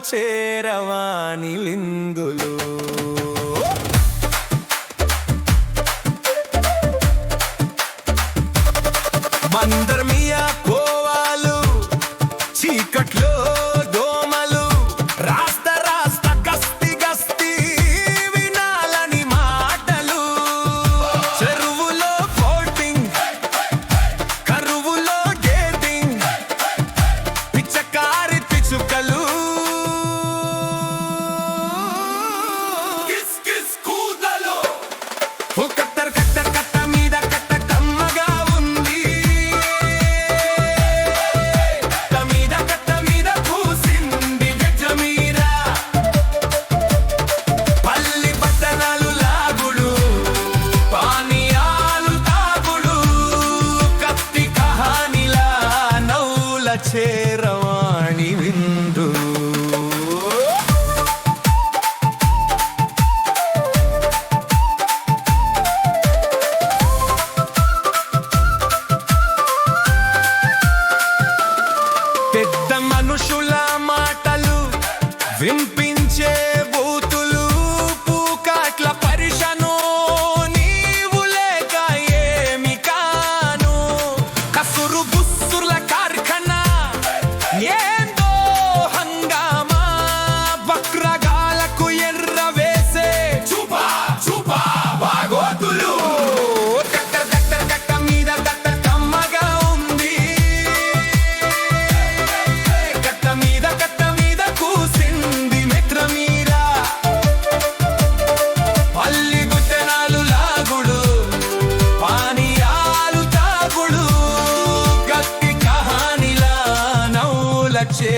చేరవాని విందులు. మందర్మియా కోవాలు చీకట్లో దోమలు రాస్త రాస్త గస్తి గస్తి వినాలని మాటలు. చెరువులో బోటింగ్ కరువులో డేటింగ్ పిచ్చకారి పిచ్చుకలు. కిస్ కిస్ కూదలు కత్తర్ కత్తర్ కట్ట మీద కట్ట కమ్మగా ఉంది. కట్ట మీద పూసింది గజమీర. పల్లి పట్టణాలు లాగుడు పానీయాలు తాగుడు కత్తి కహానిలా నౌల చేరవాణి విందు. పెద్ద మనుషుల మాటలు వింపించే బూతులు పూకాట్ల పరిషను నీవు లేక ఏమి కాను. కసురు బుస్సుల కార్ఖానా ఏందో హంగామా. వక్రగాలకు ఎర్ర వేసే చూపా చూపా బాగోతులు. కట్టర్ కట్టర్ కట్ట మీద కట్ట కమ్మగా ఉంది. కట్ట మీద కూసింది మెట్రమీర. పల్లి గుట్టెనాలు లాగుడు పానీయాలు తాగుడు గట్టి కహానిలా నౌల చే